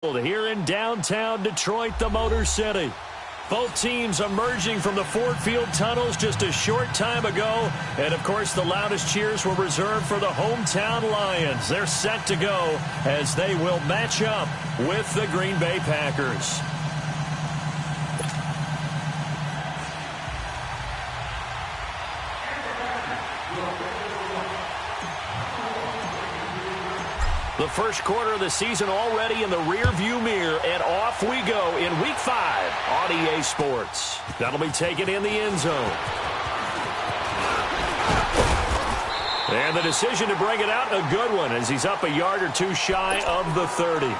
Here in downtown Detroit, the Motor City. Both teams emerging from the Ford Field tunnels just a short time ago. And, of course, the loudest cheers were reserved for the hometown Lions. They're set to go as they will match up with the Green Bay Packers. The first quarter of the season already in the rearview mirror, and off we go in Week 5 on EA Sports. That'll be taken in the end zone. And the decision to bring it out, a good one, as he's up a yard or two shy of the 30.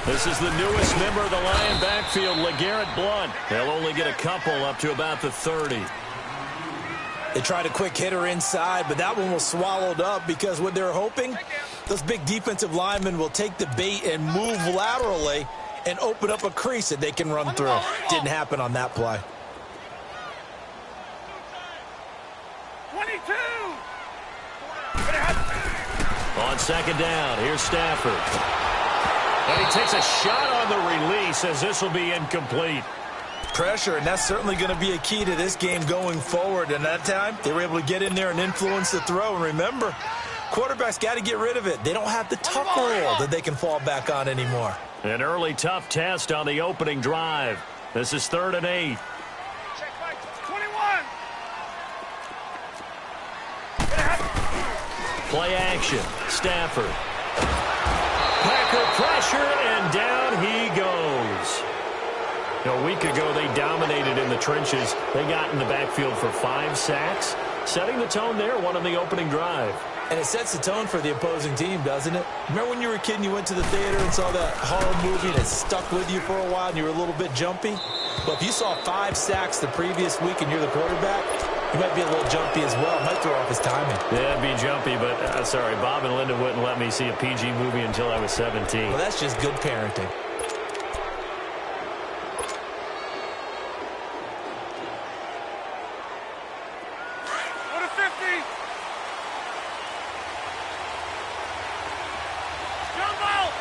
This is the newest member of the Lion backfield, LeGarrette Blount. They'll only get a couple up to about the 30. They tried a quick hitter inside, but that one was swallowed up because what they're hoping, those big defensive linemen will take the bait and move laterally and open up a crease that they can run through. Didn't happen on that play. 22. On second down, here's Stafford. And he takes a shot on the release as this will be incomplete. Pressure, and that's certainly going to be a key to this game going forward. And that time, they were able to get in there and influence the throw. And remember, quarterbacks got to get rid of it. They don't have the tuck rule that they can fall back on anymore. An early tough test on the opening drive. This is 3rd and 8. 21. Play action. Stafford. Packer pressure, and down he goes. A week ago, they dominated in the trenches. They got in the backfield for 5 sacks, setting the tone there, one on the opening drive. And it sets the tone for the opposing team, doesn't it? Remember when you were a kid and you went to the theater and saw that horror movie and it stuck with you for a while and you were a little bit jumpy? Well, if you saw 5 sacks the previous week and you're the quarterback, you might be a little jumpy as well. Might throw off his timing. Yeah, it'd be jumpy, but sorry, Bob and Linda wouldn't let me see a PG movie until I was 17. Well, that's just good parenting. Go to 50. Jumbo.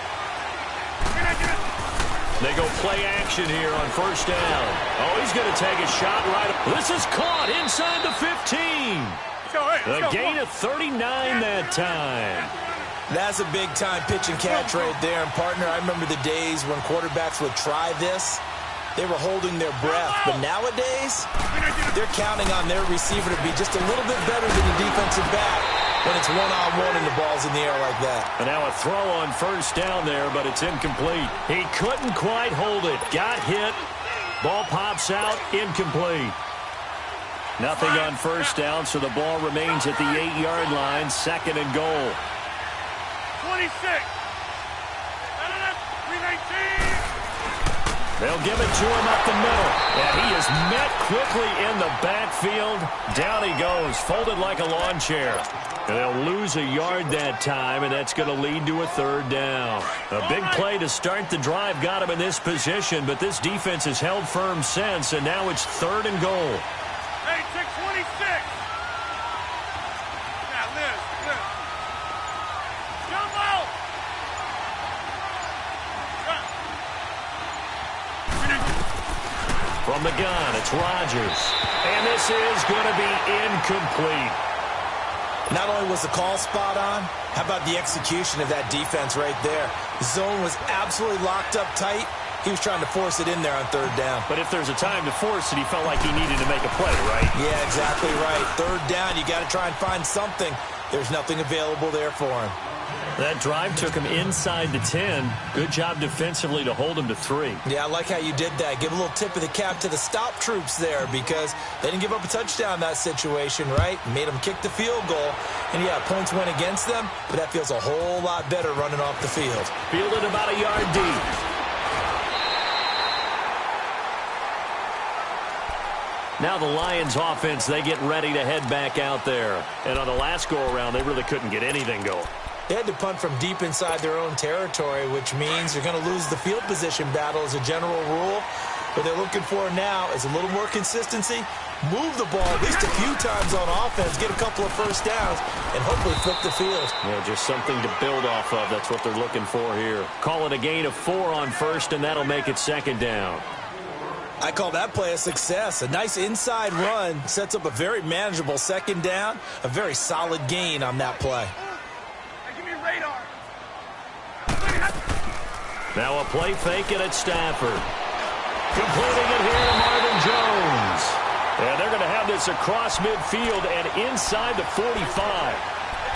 They go play action here on first down. Oh, he's going to take a shot right. This is caught inside the 15. A gain of 39 that time. That's a big-time pitch and catch right there. And, partner, I remember the days when quarterbacks would try this. They were holding their breath. But nowadays, they're counting on their receiver to be just a little bit better than the defensive back when it's one-on-one and the ball's in the air like that. And now a throw on first down there, but it's incomplete. He couldn't quite hold it. Got hit. Ball pops out. Incomplete. Nothing on first down, so the ball remains at the 8-yard line. 2nd and goal. 26. 319. They'll give it to him up the middle. And he is met quickly in the backfield. Down he goes, folded like a lawn chair. And they'll lose a yard that time, and that's going to lead to a 3rd down. A big play to start the drive got him in this position, but this defense has held firm since, and now it's 3rd and goal. Hey, 626. Now, Liz. Jumbo. From the gun, it's Rodgers. And this is going to be incomplete. Not only was the call spot on, how about the execution of that defense right there? The zone was absolutely locked up tight. He was trying to force it in there on 3rd down. But if there's a time to force it, he felt like he needed to make a play, right? Yeah, exactly right. 3rd down, you got to try and find something. There's nothing available there for him. That drive took him inside the 10. Good job defensively to hold him to 3. Yeah, I like how you did that. Give a little tip of the cap to the stop troops there because they didn't give up a touchdown in that situation, right? Made them kick the field goal. And, yeah, points went against them, but that feels a whole lot better running off the field. Fielded about a yard deep. 9 Now the Lions offense, they get ready to head back out there. And on the last go-around, they really couldn't get anything going. They had to punt from deep inside their own territory, which means you're going to lose the field position battle as a general rule. What they're looking for now is a little more consistency, move the ball at least a few times on offense, get a couple of first downs, and hopefully flip the field. Yeah, just something to build off of. That's what they're looking for here. Call it a gain of 4 on first, and that'll make it second down. I call that play a success. A nice inside run sets up a very manageable second down, a very solid gain on that play. Give me radar. Now a play fake it at Stafford. Completing it here to Marvin Jones. And they're going to have this across midfield and inside the 45.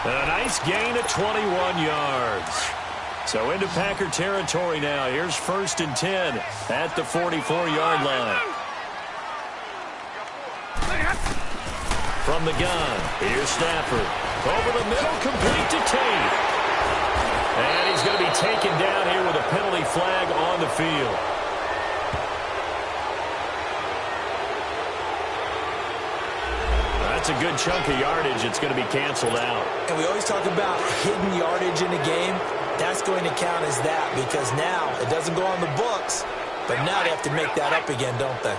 And a nice gain of 21 yards. So into Packer territory now. Here's 1st and 10 at the 44-yard line. From the gun, here's Stafford. Over the middle, complete to Tate. And he's going to be taken down here with a penalty flag on the field. That's a good chunk of yardage. It's going to be canceled out. And we always talk about hidden yardage in a game. That's going to count as that because now it doesn't go on the books, but now they have to make that up again, don't they?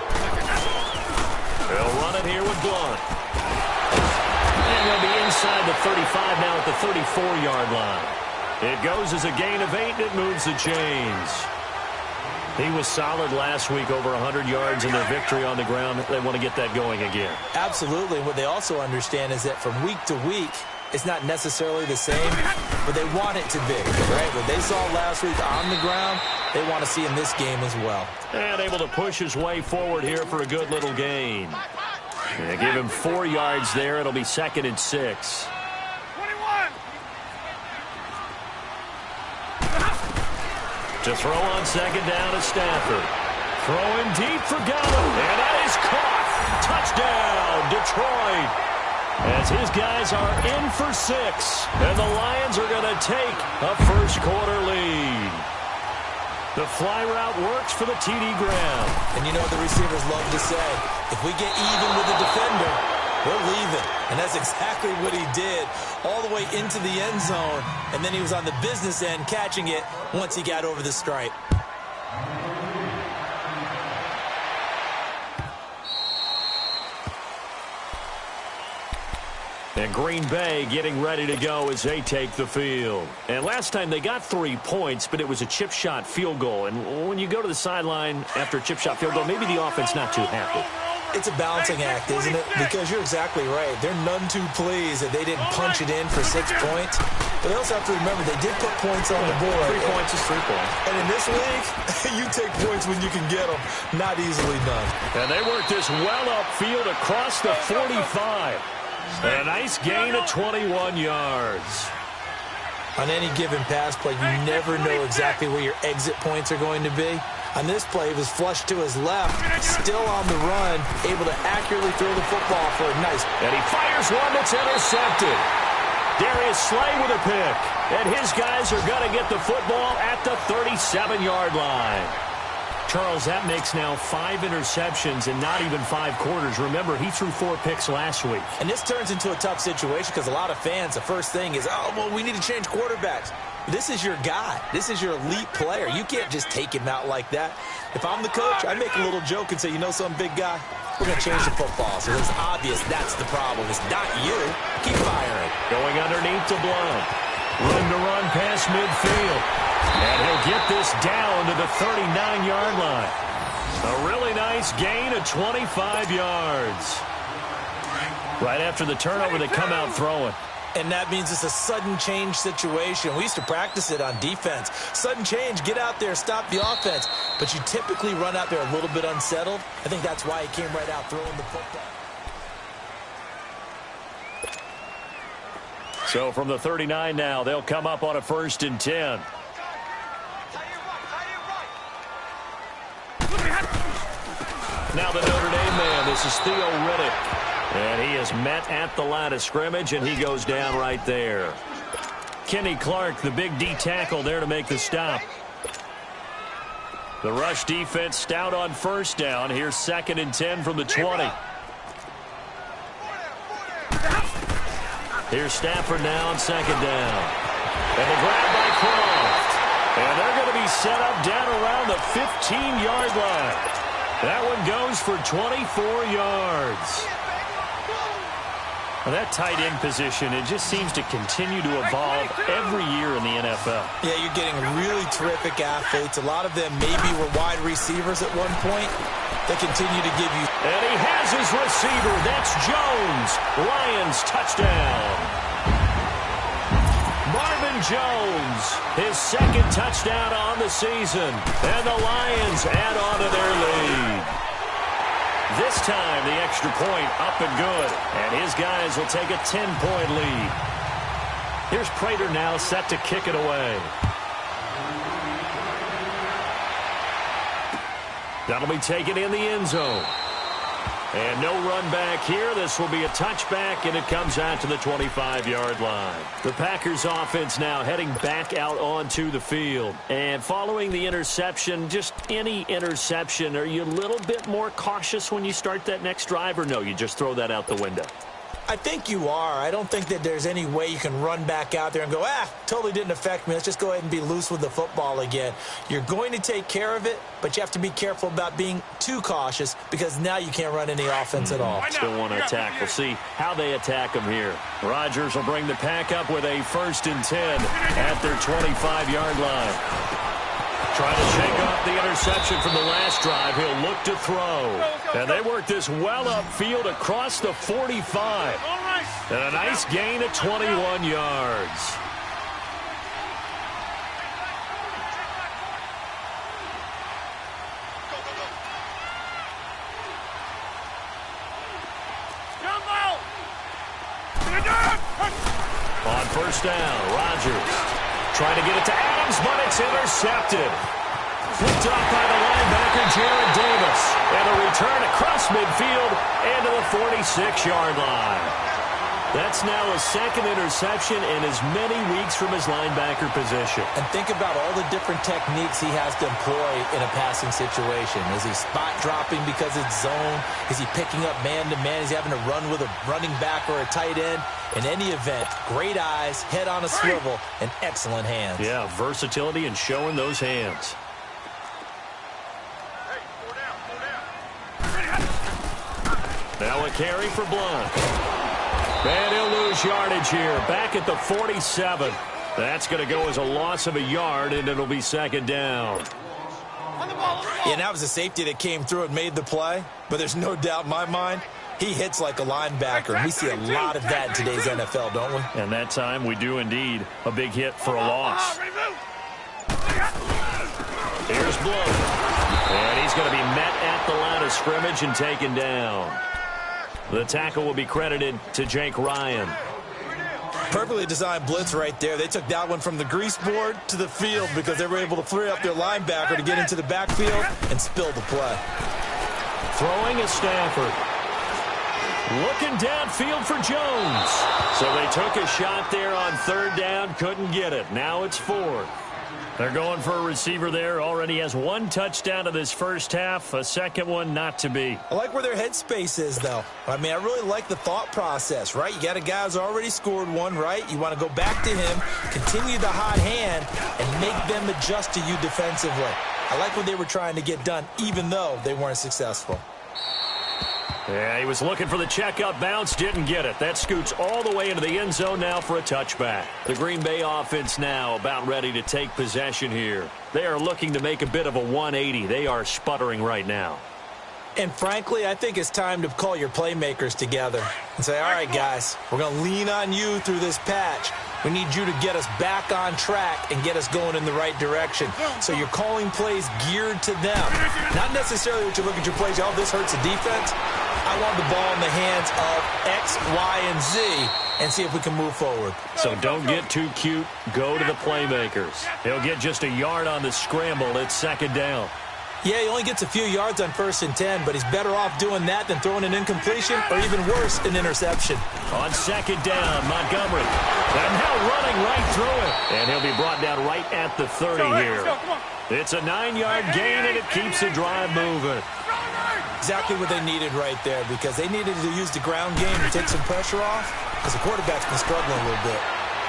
They'll run it here with Blunt. And they'll be inside the 35 now at the 34-yard line. It goes as a gain of 8, and it moves the chains. He was solid last week, over 100 yards in their victory on the ground. They want to get that going again. Absolutely. What they also understand is that from week to week, it's not necessarily the same, but they want it to be, right? What they saw last week on the ground, they want to see in this game as well. And able to push his way forward here for a good little gain. They give him 4 yards there. It'll be 2nd and 6. 21. To throw on 2nd down to Stafford. Throwing deep for Gallup. And that is caught. Touchdown, Detroit. As his guys are in for 6. And the Lions are going to take a first-quarter lead. The fly route works for the TD Graham. And you know what the receivers love to say? If we get even with the defender, we're leaving. And that's exactly what he did all the way into the end zone. And then he was on the business end catching it once he got over the stripe. And Green Bay getting ready to go as they take the field. And last time they got 3 points, but it was a chip shot field goal. And when you go to the sideline after a chip shot field goal, maybe the offense not too happy. It's a balancing act, isn't it? Because you're exactly right. They're none too pleased that they didn't punch it in for 6 points. But they also have to remember they did put points on the board. 3 points is 3 points. And in this league, you take points when you can get them. Not easily done. And they work this well upfield across the 45. And a nice gain of 21 yards. On any given pass play, you never know exactly where your exit points are going to be. On this play, he was flushed to his left, still on the run, able to accurately throw the football for a nice. And he fires one that's intercepted. Darius Slay with a pick. And his guys are going to get the football at the 37-yard line. Charles, that makes now 5 interceptions in not even 5 quarters. Remember, he threw 4 picks last week. And this turns into a tough situation because a lot of fans, the first thing is, oh, well, we need to change quarterbacks. This is your guy. This is your elite player. You can't just take him out like that. If I'm the coach, I make a little joke and say, you know something, big guy? We're going to change the football. So it's obvious that's the problem. It's not you. Keep firing. Going underneath to Blunt. Room to run past midfield. And he'll get this down to the 39-yard line. A really nice gain of 25 yards. Right after the turnover, they come out throwing. And that means it's a sudden change situation. We used to practice it on defense. Sudden change, get out there, stop the offense. But you typically run out there a little bit unsettled. I think that's why he came right out throwing the football. So from the 39 now, they'll come up on a 1st and 10. Now the Notre Dame man, this is Theo Riddick. And he is met at the line of scrimmage, and he goes down right there. Kenny Clark, the big D tackle there to make the stop. The rush defense stout on 1st down. Here's 2nd and 10 from the 20. Here's Stafford now on second down. And the grab by Croft. And they're going to be set up down around the 15-yard line. That one goes for 24 yards. Well, that tight end position, it just seems to continue to evolve every year in the NFL. Yeah, you're getting really terrific athletes. A lot of them maybe were wide receivers at one point. They continue to give you. And he has his receiver. That's Jones. Lions touchdown. Marvin Jones, his second touchdown on the season. And the Lions add on to their lead. This time, the extra point up and good. And his guys will take a 10-point lead. Here's Prater now set to kick it away. That'll be taken in the end zone. And no run back here. This will be a touchback, and it comes out to the 25-yard line. The Packers offense now heading back out onto the field. And following the interception, just any interception, are you a little bit more cautious when you start that next drive, or no, you just throw that out the window? I think you are. I don't think that there's any way you can run back out there and go, totally didn't affect me. Let's just go ahead and be loose with the football again. You're going to take care of it, but you have to be careful about being too cautious because now you can't run any offense at all. Still want to attack. We'll see how they attack them here. Rodgers will bring the pack up with a 1st and 10 at their 25-yard line. Trying to shake off the interception from the last drive. He'll look to throw. And they work this well upfield across the 45. And a nice gain of 21 yards. On 1st down, Rodgers trying to get it to Adams, but it's intercepted. Flipped off by the linebacker, Jared Davis. And a return across midfield and to the 46-yard line. That's now a 2nd interception in as many weeks from his linebacker position. And think about all the different techniques he has to employ in a passing situation. Is he spot dropping because it's zone? Is he picking up man-to-man? Is he having to run with a running back or a tight end? In any event, great eyes, head on a swivel, and excellent hands. Yeah, versatility and showing those hands. Now a carry for Blunt. And he'll lose yardage here. Back at the 47. That's going to go as a loss of a yard, and it'll be 2nd down. Yeah, that was a safety that came through and made the play. But there's no doubt in my mind, he hits like a linebacker. And we see a lot of that in today's NFL, don't we? And that time we do indeed. A big hit for a loss. Here's Blunt. And he's going to be met at the line of scrimmage and taken down. The tackle will be credited to Jake Ryan. Perfectly designed blitz right there. They took that one from the grease board to the field because they were able to free up their linebacker to get into the backfield and spill the play. Throwing is Stafford. Looking downfield for Jones. So they took a shot there on 3rd down, couldn't get it. Now it's 4th. They're going for a receiver there. Already has 1 touchdown in this first half. A 2nd one not to be. I like where their headspace is, though. I mean, I really like the thought process, right? You got a guy who's already scored 1, right? You want to go back to him, continue the hot hand, and make them adjust to you defensively. I like what they were trying to get done, even though they weren't successful. Yeah, he was looking for the check-up bounce, didn't get it. That scoots all the way into the end zone now for a touchback. The Green Bay offense now about ready to take possession here. They are looking to make a bit of a 180. They are sputtering right now. And frankly, I think it's time to call your playmakers together and say, all right, guys, we're going to lean on you through this patch. We need you to get us back on track and get us going in the right direction. So you're calling plays geared to them. Not necessarily what you look at your plays, oh, this hurts the defense. I want the ball in the hands of X, Y, and Z and see if we can move forward. So don't get too cute. Go to the playmakers. He'll get just a yard on the scramble. It's 2nd down. Yeah, he only gets a few yards on 1st and 10, but he's better off doing that than throwing an incompletion or even worse, an interception. On 2nd down, Montgomery. And now running right through it. And he'll be brought down right at the 30 here. It's a 9-yard gain, and it keeps the drive moving. Exactly what they needed right there because they needed to use the ground game to take some pressure off. because the quarterback's been struggling a little bit.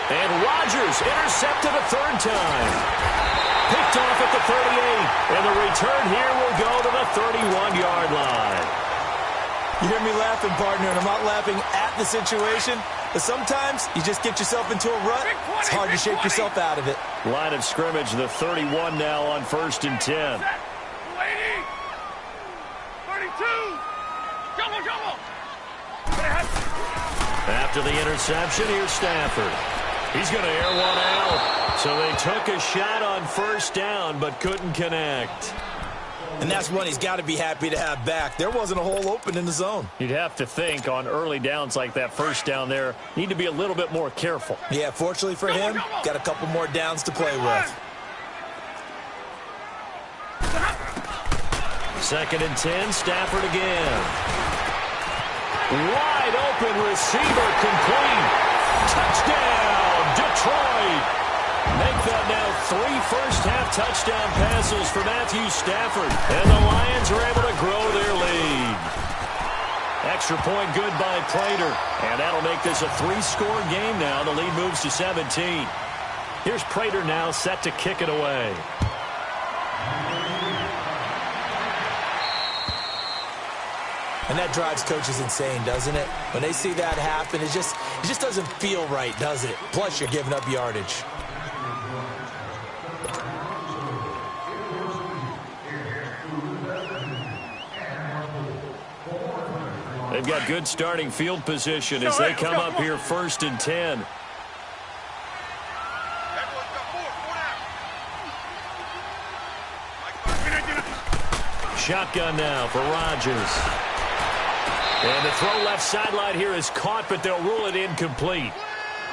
And Rodgers intercepted a third time. Picked off at the 38. And the return here will go to the 31-yard line. You hear me laughing, partner, and I'm not laughing at the situation, but sometimes you just get yourself into a rut. It's hard to shake yourself out of it. Line of scrimmage, the 31 now on 1st and 10. 32. Jumbo, jumbo. After the interception, here's Stafford. He's going to air one out. So they took a shot on 1st down, but couldn't connect. And that's one he's got to be happy to have back. There wasn't a hole open in the zone. You'd have to think on early downs like that 1st down there, need to be a little bit more careful. Yeah, fortunately for him, got a couple more downs to play with. 2nd and 10, Stafford again. Wide open receiver complete. Touchdown, Detroit. Make that now 3 first-half touchdown passes for Matthew Stafford. And the Lions are able to grow their lead. Extra point good by Prater. And that'll make this a 3-score game now. The lead moves to 17. Here's Prater now set to kick it away. And that drives coaches insane, doesn't it? When they see that happen, it just doesn't feel right, does it? Plus, you're giving up yardage. They've got good starting field position as they come up here 1st and 10. Shotgun now for Rodgers. And the throw left sideline here is caught, but they'll rule it incomplete.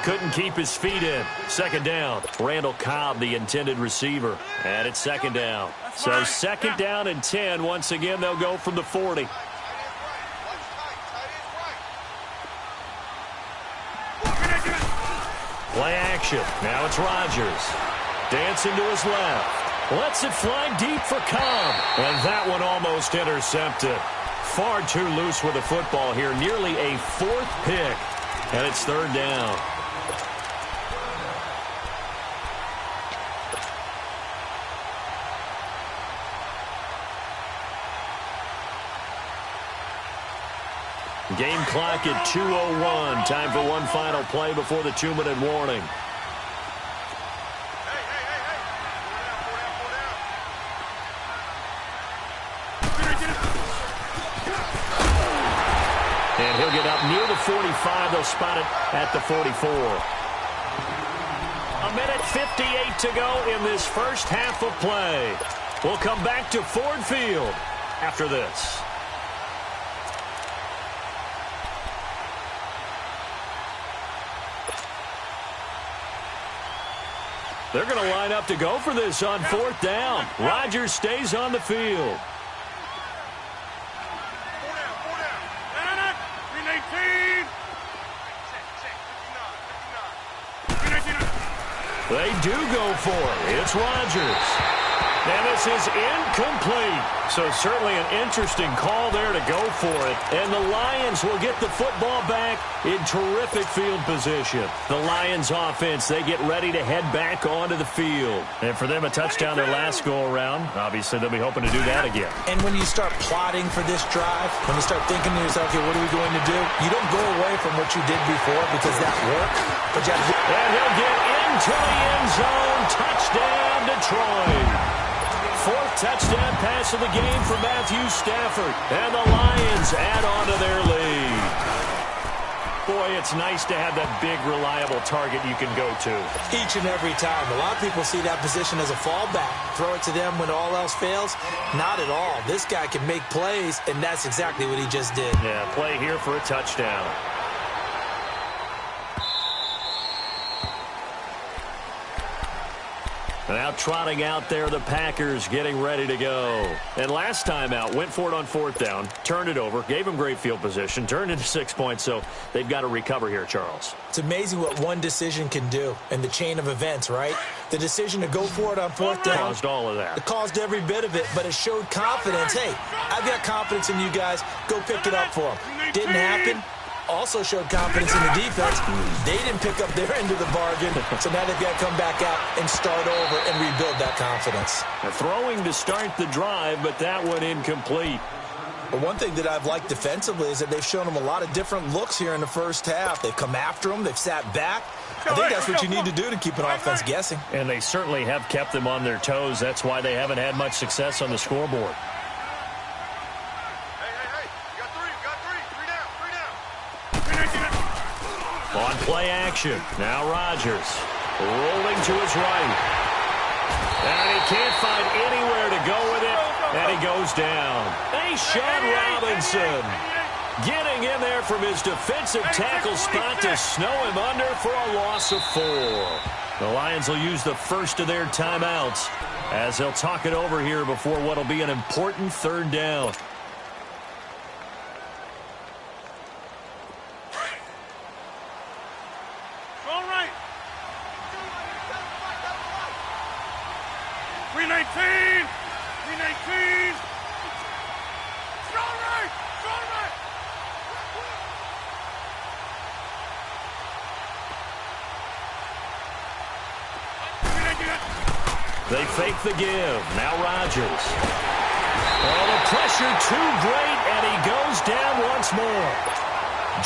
Couldn't keep his feet in. 2nd down. Randall Cobb, the intended receiver. And it's 2nd down. So 2nd down and 10. Once again, they'll go from the 40. Play action. Now it's Rodgers. Dancing to his left. Lets it fly deep for Cobb. And that one almost intercepted. Far too loose with the football here. Nearly a 4th pick. And it's 3rd down. Game clock at 2:01. Time for one final play before the 2-minute warning. And he'll get up near the 45. They'll spot it at the 44. 1:58 to go in this first half of play. We'll come back to Ford Field after this. They're going to line up to go for this on 4th down. Rodgers stays on the field. They do go for it. It's Rodgers. And this is incomplete. So certainly an interesting call there to go for it. And the Lions will get the football back in terrific field position. The Lions offense, they get ready to head back onto the field. And for them, a touchdown their last go-around. Obviously, they'll be hoping to do that again. And when you start plotting for this drive, when you start thinking to yourself, okay, what are we going to do? You don't go away from what you did before because that worked. But you have to... And he'll get into the end zone. Touchdown, Detroit. 4th touchdown pass of the game for Matthew Stafford. And the Lions add on to their lead. Boy, it's nice to have that big, reliable target you can go to. Each and every time. A lot of people see that position as a fallback. Throw it to them when all else fails. Not at all. This guy can make plays, and that's exactly what he just did. Yeah, play here for a touchdown. Now trotting out there, the Packers getting ready to go. And last time out, went for it on 4th down, turned it over, gave them great field position, turned into 6 points, so they've got to recover here, Charles. It's amazing what one decision can do in the chain of events, right? The decision to go for it on 4th down. Caused all of that. It caused every bit of it, but it showed confidence. Hey, I've got confidence in you guys. Go pick it up for them. Didn't happen. also showed confidence in the defense. They didn't pick up their end of the bargain, so now they've got to come back out and start over and rebuild that confidence. They're throwing to start the drive, but that one incomplete. But one thing that I've liked defensively is that they've shown them a lot of different looks here in the first half. They've come after them. They've sat back. I think that's what you need to do to keep an offense guessing. And they certainly have kept them on their toes. That's why they haven't had much success on the scoreboard. On play action, now Rodgers rolling to his right. And he can't find anywhere to go with it, and he goes down. Hey, Sean Robinson getting in there from his defensive tackle spot to snow him under for a loss of 4. The Lions will use the first of their timeouts as they'll talk it over here before what will be an important third down. They fake the give. Now Rodgers. Oh, the pressure too great, and he goes down once more.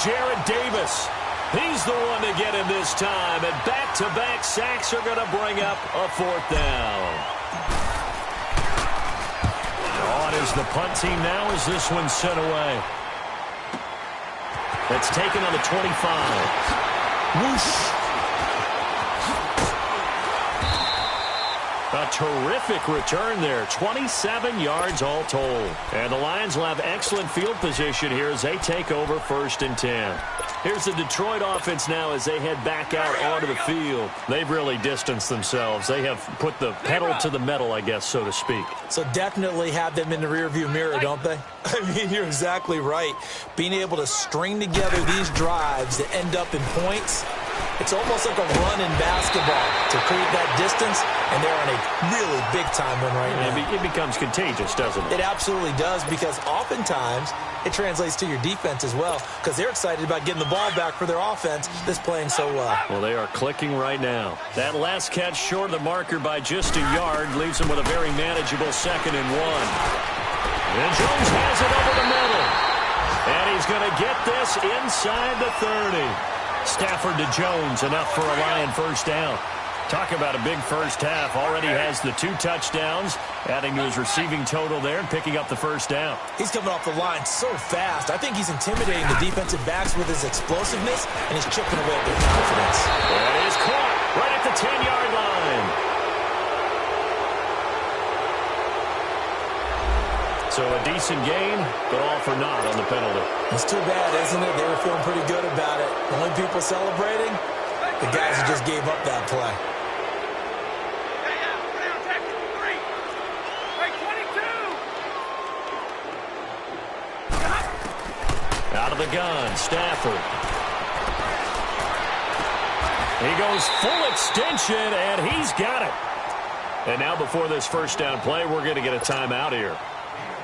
Jared Davis. He's the one to get him this time, and back-to-back sacks are going to bring up a 4th down. On is the punt team now as this one's sent away. That's taken on the 25. Whoosh. A terrific return there. 27 yards all told. And the Lions will have excellent field position here as they take over 1st and 10. Here's the Detroit offense now as they head back out onto the field. They've really distanced themselves. They have put the pedal to the metal, I guess, so to speak. So definitely have them in the rearview mirror, don't they? I mean, you're exactly right. Being able to string together these drives that end up in points, it's almost like a run in basketball to create that distance, and they're on a really big-time one right now. It becomes contagious, doesn't it? It absolutely does, because oftentimes it translates to your defense as well, because they're excited about getting the ball back for their offense that's playing so well. Well, they are clicking right now. That last catch short of the marker by just a yard leaves them with a very manageable 2nd and 1. And Jones has it over the middle. And he's going to get this inside the 30. Stafford to Jones, enough for a Lion 1st down. Talk about a big first half. Already has the 2 touchdowns, adding to his receiving total there and picking up the 1st down. He's coming off the line so fast. I think he's intimidating the defensive backs with his explosiveness, and he's chipping away at their confidence. That is caught right at the 10-yard line. So a decent gain, but all for naught on the penalty. It's too bad, isn't it? They were feeling pretty good about it. The only people celebrating, the guys who just gave up that play. Out of the gun, Stafford. He goes full extension, and he's got it. And now before this 1st down play, we're going to get a timeout here,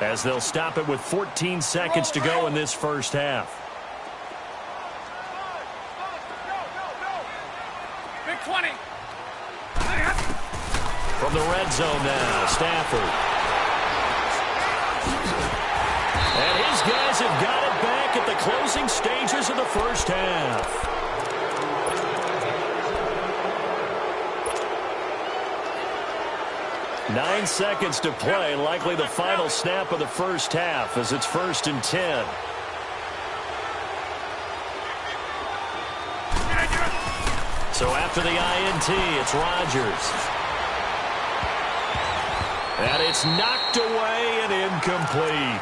as they'll stop it with 14 seconds to go in this 1st half. Big 20. From the red zone now, Stafford. And his guys have got it back at the closing stages of the 1st half. Nine seconds to play, likely the final snap of the 1st half as it's 1st and 10. So after the INT, it's Rodgers. And it's knocked away and incomplete.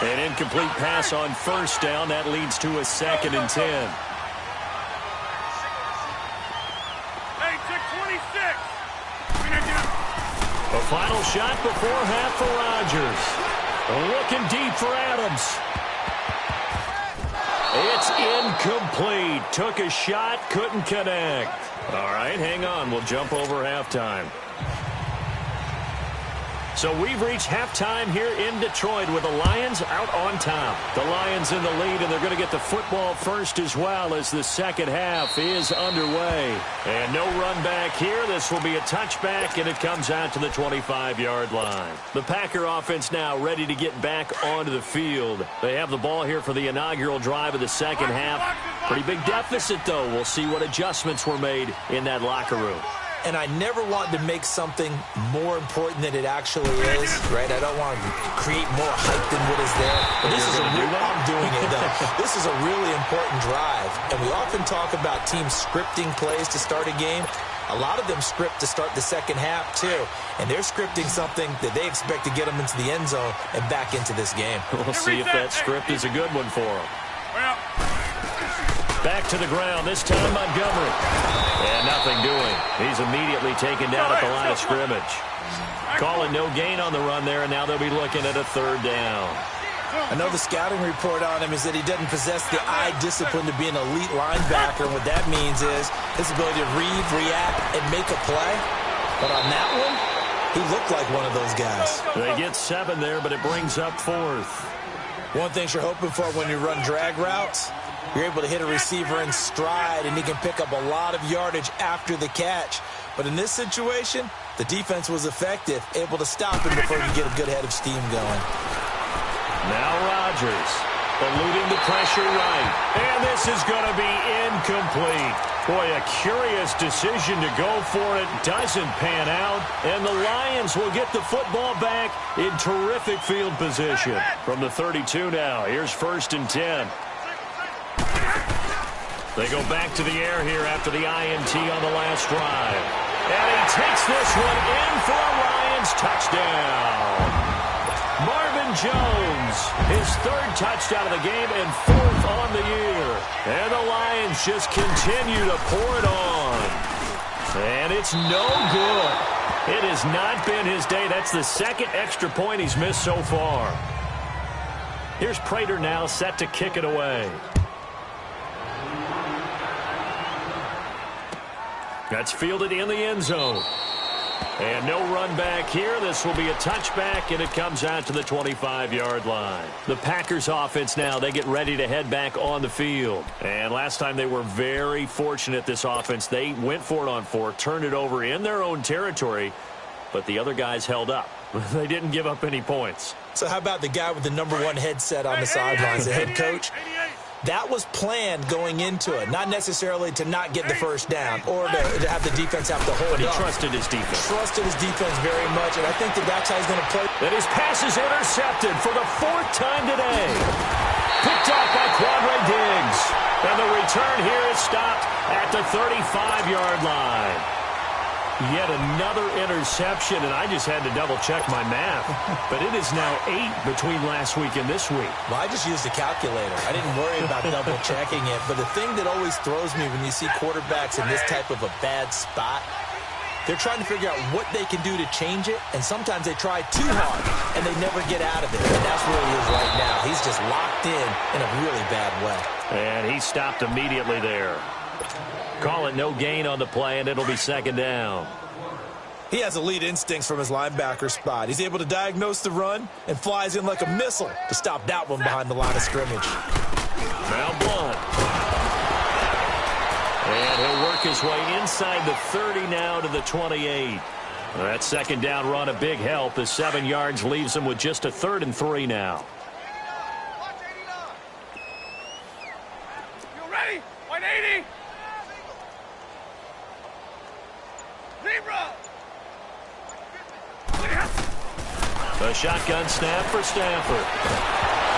An incomplete pass on 1st down. That leads to a 2nd and 10. A final shot before half for Rodgers. Looking deep for Adams. It's incomplete. Took a shot, couldn't connect. All right, hang on. We'll jump over halftime. So we've reached halftime here in Detroit with the Lions out on top. The Lions in the lead, and they're going to get the football first as well as the second half is underway. And no run back here. This will be a touchback, and it comes out to the 25-yard line. The Packer offense now ready to get back onto the field. They have the ball here for the inaugural drive of the second half. Pretty big deficit, though. We'll see what adjustments were made in that locker room. And I never want to make something more important than it actually is, right? I don't want to create more hype than what is there. But this is I'm doing it, though. This is a really important drive. And we often talk about teams scripting plays to start a game. A lot of them script to start the second half, too. And they're scripting something that they expect to get them into the end zone and back into this game. We'll see if that script is a good one for them. Back to the ground, this time Montgomery. And nothing doing. He's immediately taken down at the line of scrimmage. Calling no gain on the run there, and now they'll be looking at a third down. I know the scouting report on him is that he doesn't possess the eye discipline to be an elite linebacker. What that means is his ability to read, react, and make a play. But on that one, he looked like one of those guys. They get 7 there, but it brings up 4th. One thing you're hoping for when you run drag routes, you're able to hit a receiver in stride, and he can pick up a lot of yardage after the catch. But in this situation, the defense was effective, able to stop him before he get a good head of steam going. Now Rodgers, eluding the pressure right. And this is going to be incomplete. Boy, a curious decision to go for it. Doesn't pan out. And the Lions will get the football back in terrific field position. From the 32 now, here's 1st and 10. They go back to the air here after the INT on the last drive. And he takes this one in for a Lions touchdown. Marvin Jones, his 3rd touchdown of the game and 4th on the year. And the Lions just continue to pour it on. And it's no good. It has not been his day. That's the 2nd extra point he's missed so far. Here's Prater now set to kick it away. That's fielded in the end zone. And no run back here. This will be a touchback, and it comes out to the 25-yard line. The Packers offense now, they get ready to head back on the field. And last time they were very fortunate, this offense. They went for it on 4, turned it over in their own territory, but the other guys held up. They didn't give up any points. So how about the guy with the #1 headset on the sidelines, the head coach? That was planned going into it, not necessarily to not get the first down or to have the defense have to hold But he up. trusted his defense. Trusted his defense very much, and I think that's how he's going to play. And his pass is intercepted for the 4th time today. Picked off by Quadre Diggs. And the return here is stopped at the 35-yard line. Yet another interception, and I just had to double-check my math. But it is now 8 between last week and this week. Well, I just used a calculator. I didn't worry about double-checking it. But the thing that always throws me when you see quarterbacks in this type of a bad spot, they're trying to figure out what they can do to change it, and sometimes they try too hard, and they never get out of it. And that's where he is right now. He's just locked in a really bad way. And he stopped immediately there. Call it no gain on the play, and it'll be 2nd down. He has elite instincts from his linebacker spot. He's able to diagnose the run and flies in like a missile to stop that one behind the line of scrimmage. Now Blunt. And he'll work his way inside the 30 now to the 28. That 2nd down run, a big help as 7 yards leaves him with just a 3rd and 3 now. You ready? 180. Zebra. A shotgun snap for Stafford.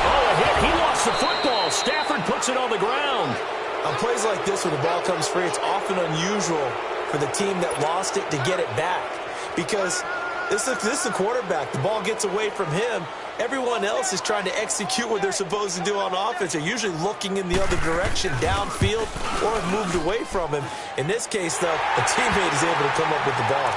Oh, a hit. He lost the football. Stafford puts it on the ground. On plays like this, when the ball comes free, it's often unusual for the team that lost it to get it back. Because this is the quarterback. The ball gets away from him. Everyone else is trying to execute what they're supposed to do on offense. They're usually looking in the other direction, downfield, or have moved away from him. In this case, though, a teammate is able to come up with the ball.